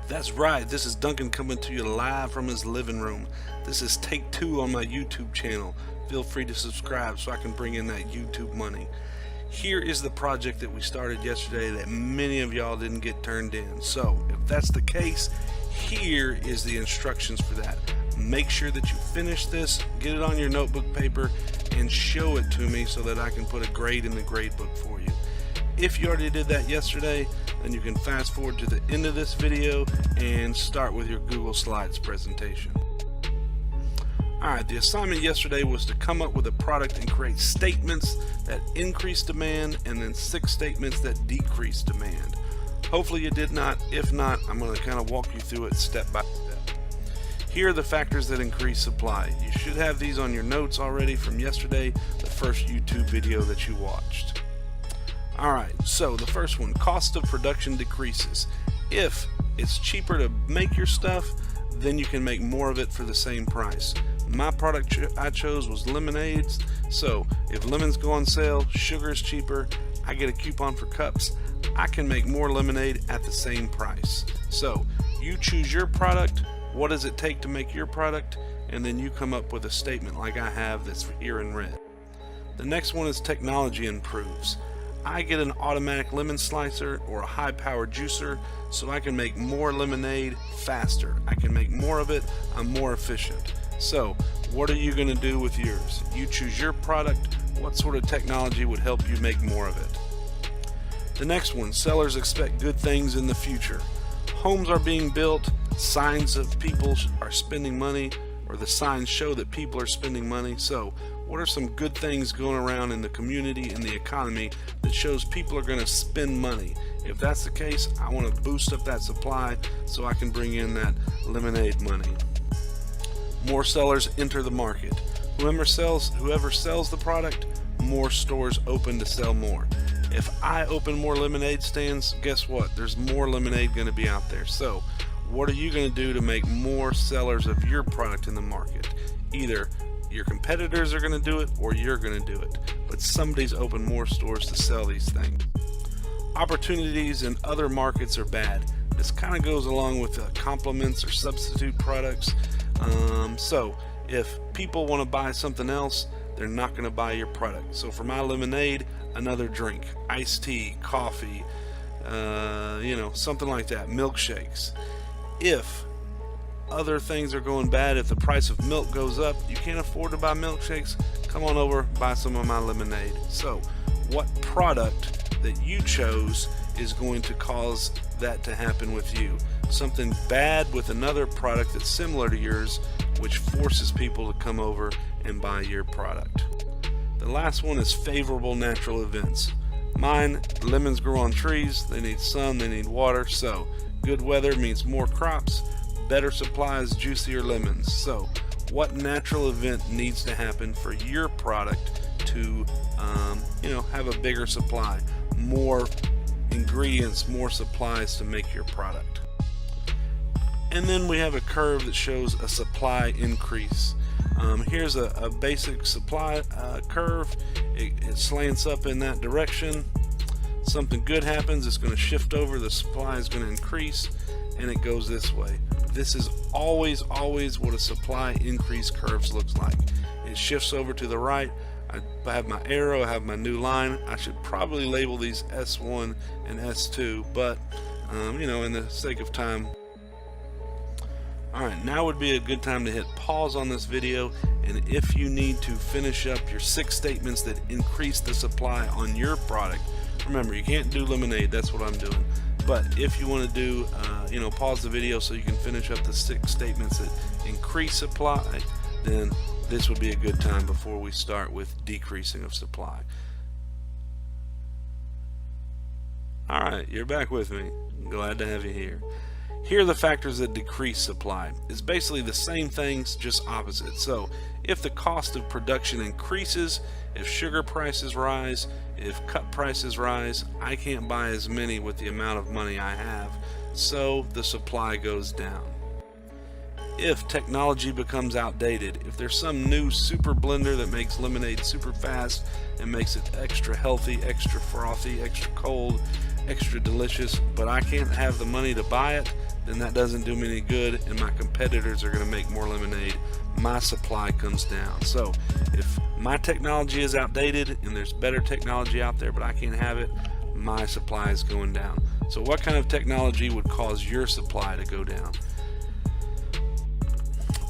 That's right, this is Duncan coming to you live from his living room. This is take 2 on my YouTube channel. Feel free to subscribe so I can bring in that YouTube money. Here is the project that we started yesterday that many of y'all didn't get turned in. So if that's the case, here is the instructions for that. Make sure that you finish this, get it on your notebook paper, and show it to me so that I can put a grade in the grade book for you. If you already did that yesterday, then you can fast forward to the end of this video and start with your Google Slides presentation. Alright, the assignment yesterday was to come up with a product and create statements that increase demand and then 6 statements that decrease demand. Hopefully you did not. If not, I'm going to kind of walk you through it step by step. Here are the factors that increase supply. You should have these on your notes already from yesterday, the first YouTube video that you watched. Alright, so the first one, cost of production decreases. If it's cheaper to make your stuff, then you can make more of it for the same price. My product I chose was lemonades, so if lemons go on sale, sugar is cheaper, I get a coupon for cups, I can make more lemonade at the same price. So you choose your product, what does it take to make your product, and then you come up with a statement like I have that's here in red. The next one is technology improves. I get an automatic lemon slicer or a high-powered juicer so I can make more lemonade faster. I can make more of it, I'm more efficient. So what are you going to do with yours? You choose your product, what sort of technology would help you make more of it? The next one, sellers expect good things in the future. Homes are being built, signs of people are spending money, or the signs show that people are spending money. So what are some good things going around in the community and the economy that shows people are going to spend money? If that's the case, I want to boost up that supply so I can bring in that lemonade money. More sellers enter the market. Whoever sells the product, more stores open to sell more. If I open more lemonade stands, guess what? There's more lemonade going to be out there. So what are you going to do to make more sellers of your product in the market? Either your competitors are going to do it or you're going to do it, but somebody's opened more stores to sell these things. Opportunities in other markets are bad. This kind of goes along with complements or substitute products. So if people want to buy something else, they're not going to buy your product. So for my lemonade, another drink, iced tea, coffee, something like that, milkshakes. If other things are going bad, if the price of milk goes up, you can't afford to buy milkshakes, come on over, buy some of my lemonade. So what product that you chose is going to cause that to happen with you? Something bad with another product that's similar to yours, which forces people to come over and buy your product. The last one is favorable natural events. Mine, lemons grow on trees, they need sun, they need water, so good weather means more crops, better supplies, juicier lemons. So what natural event needs to happen for your product to have a bigger supply, more ingredients, more supplies to make your product? And then we have a curve that shows a supply increase. Here's a basic supply curve. It slants up in that direction. Something good happens, it's going to shift over, the supply is going to increase, and it goes this way. This is always what a supply increase curves looks like. It shifts over to the right. I have my arrow, I have my new line. I should probably label these S1 and S2, but in the sake of time. Alright, now would be a good time to hit pause on this video, and if you need to finish up your 6 statements that increase the supply on your product, remember you can't do lemonade, that's what I'm doing, but if you want to do, pause the video so you can finish up the 6 statements that increase supply, then this would be a good time before we start with decreasing of supply. Alright, you're back with me. Glad to have you here. Here are the factors that decrease supply. It's basically the same things, just opposite. So if the cost of production increases, if sugar prices rise, if cup prices rise, I can't buy as many with the amount of money I have, so the supply goes down. If technology becomes outdated, if there's some new super blender that makes lemonade super fast and makes it extra healthy, extra frothy, extra cold, extra delicious, but I can't have the money to buy it, then that doesn't do me any good, and my competitors are going to make more lemonade. My supply comes down. So if my technology is outdated and there's better technology out there but I can't have it, my supply is going down. So what kind of technology would cause your supply to go down?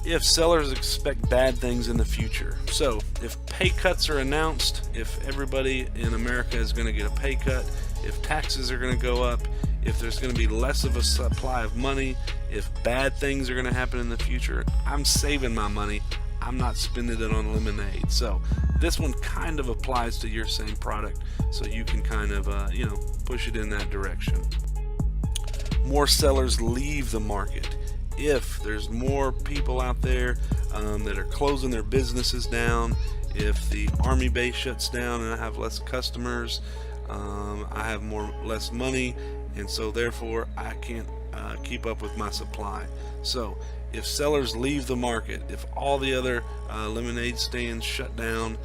If sellers expect bad things in the future. So if pay cuts are announced, if everybody in America is going to get a pay cut, if taxes are going to go up, if there's going to be less of a supply of money, if bad things are going to happen in the future, I'm saving my money. I'm not spending it on lemonade. So this one kind of applies to your same product, so you can kind of push it in that direction. More sellers leave the market. If there's more people out there that are closing their businesses down, if the army base shuts down and I have less customers, I have less money, and so therefore I can't keep up with my supply. So if sellers leave the market, if all the other lemonade stands shut down,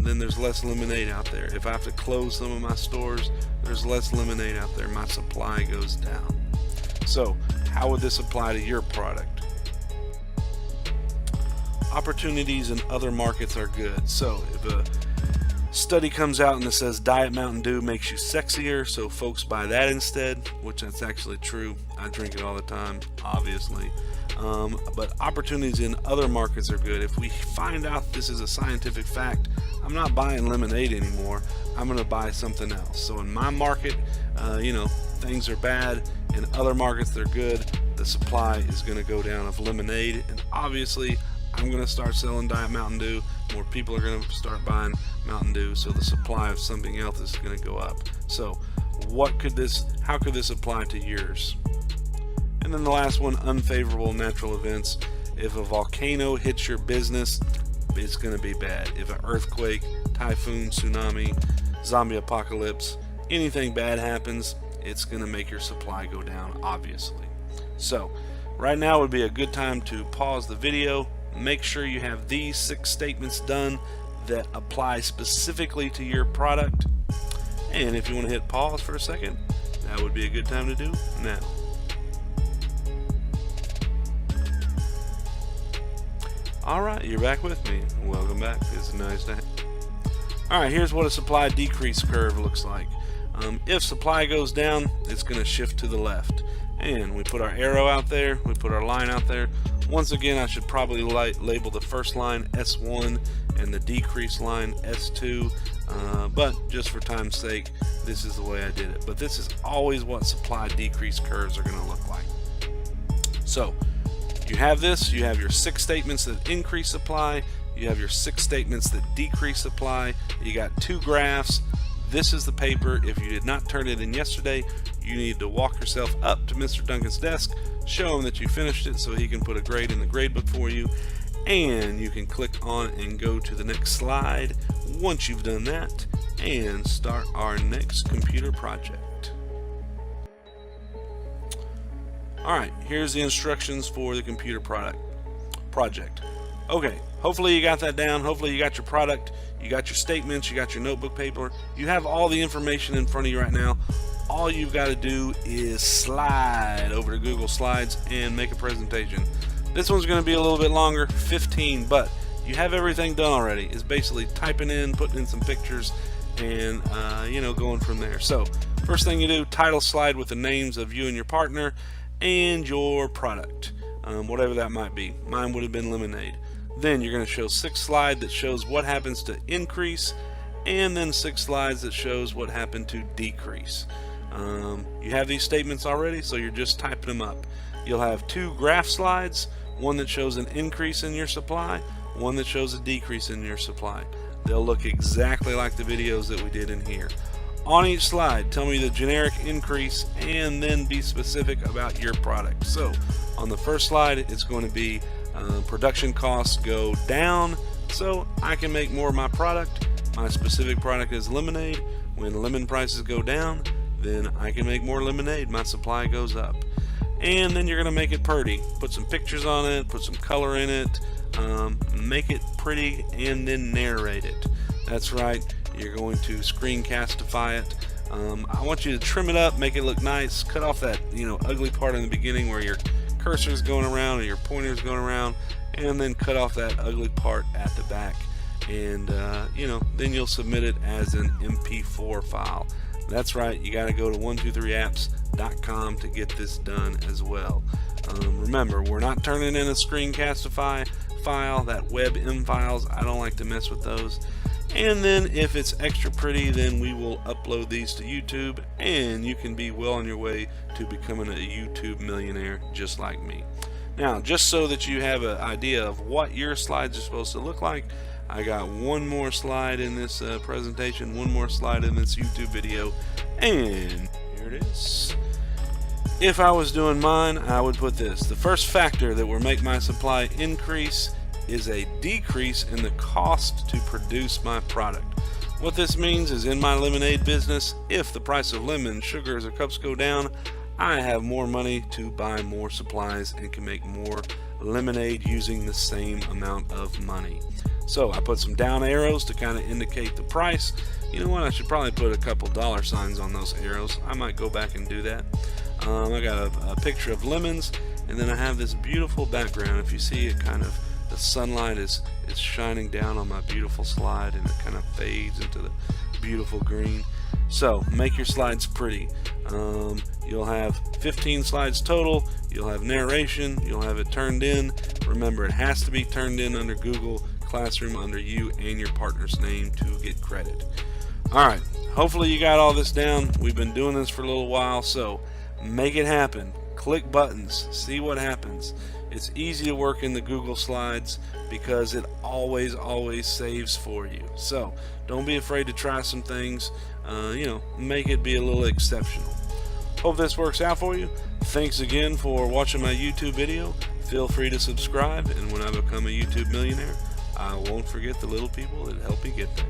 then there's less lemonade out there. If I have to close some of my stores, there's less lemonade out there. My supply goes down. So how would this apply to your product? Opportunities in other markets are good. So if a study comes out and it says Diet Mountain Dew makes you sexier, so folks buy that instead, which that's actually true. I drink it all the time, obviously. But opportunities in other markets are good. If we find out this is a scientific fact, I'm not buying lemonade anymore. I'm going to buy something else. So in my market, things are bad. In other markets, they're good. The supply is going to go down of lemonade, and obviously I'm going to start selling Diet Mountain Dew. More people are going to start buying Mountain Dew, so the supply of something else is going to go up. So how could this apply to yours? And then the last one, unfavorable natural events. If a volcano hits your business, it's going to be bad. If an earthquake, typhoon, tsunami, zombie apocalypse, anything bad happens, it's going to make your supply go down, obviously. So right now would be a good time to pause the video. Make sure you have these 6 statements done that apply specifically to your product. And if you want to hit pause for a second, that would be a good time to do now. Alright, you're back with me. Welcome back. It's nice to have you. Alright, here's what a supply decrease curve looks like. If supply goes down, it's going to shift to the left. And we put our arrow out there, we put our line out there. Once again, I should probably label the first line S1 and the decrease line S2, but just for time's sake, this is the way I did it. But this is always what supply decrease curves are going to look like. So you have this, you have your 6 statements that increase supply, you have your 6 statements that decrease supply, you got 2 graphs. This is the paper. If you did not turn it in yesterday, you need to walk yourself up to Mr. Duncan's desk, show him that you finished it so he can put a grade in the grade book for you, and you can click on and go to the next slide once you've done that and start our next computer project. Alright, here's the instructions for the computer project. Okay, hopefully you got that down. Hopefully you got your product, you got your statements, you got your notebook paper. You have all the information in front of you right now. All you've got to do is slide over to Google Slides and make a presentation. This one's going to be a little bit longer, 15, but you have everything done already. It's basically typing in, putting in some pictures, and going from there. So first thing you do, title slide with the names of you and your partner and your product, whatever that might be. Mine would have been lemonade. Then you're going to show 6 slides that shows what happens to increase, and then 6 slides that shows what happened to decrease. You have these statements already, so you're just typing them up. You'll have 2 graph slides, one that shows an increase in your supply, one that shows a decrease in your supply. They'll look exactly like the videos that we did in here. On each slide, tell me the generic increase and then be specific about your product. So on the first slide, it's going to be production costs go down so I can make more of my product. My specific product is lemonade. When lemon prices go down, then I can make more lemonade. My supply goes up. And then you're going to make it pretty. Put some pictures on it, put some color in it, make it pretty, and then narrate it. That's right, you're going to screencastify it. I want you to trim it up, make it look nice, cut off that ugly part in the beginning where your cursor is going around or your pointer is going around, and then cut off that ugly part at the back, and then you'll submit it as an MP4 file. That's right, you got to go to 123apps.com to get this done as well. Remember, we're not turning in a screencastify file, that WebM files. I don't like to mess with those. And then if it's extra pretty, then we will upload these to YouTube, and you can be well on your way to becoming a YouTube millionaire just like me. Now, just so that you have an idea of what your slides are supposed to look like, I got one more slide in this presentation, one more slide in this YouTube video, and here it is. If I was doing mine, I would put this: the first factor that will make my supply increase is a decrease in the cost to produce my product. What this means is, in my lemonade business, if the price of lemons, sugars, or cups go down, I have more money to buy more supplies and can make more lemonade using the same amount of money. So I put some down arrows to kind of indicate the price. You know what, I should probably put a couple dollar signs on those arrows. I might go back and do that. I got a picture of lemons, and then I have this beautiful background. If you see it, kind of the sunlight is shining down on my beautiful slide, and it kind of fades into the beautiful green. So make your slides pretty. You'll have 15 slides total. You'll have narration. You'll have it turned in. Remember, it has to be turned in under Google Classroom, under you and your partner's name to get credit. Alright, hopefully you got all this down. We've been doing this for a little while, so make it happen. Click buttons, see what happens. It's easy to work in the Google Slides because it always saves for you. So don't be afraid to try some things. Make it be a little exceptional. Hope this works out for you. Thanks again for watching my YouTube video. Feel free to subscribe, and when I become a YouTube millionaire, I won't forget the little people that help me get there.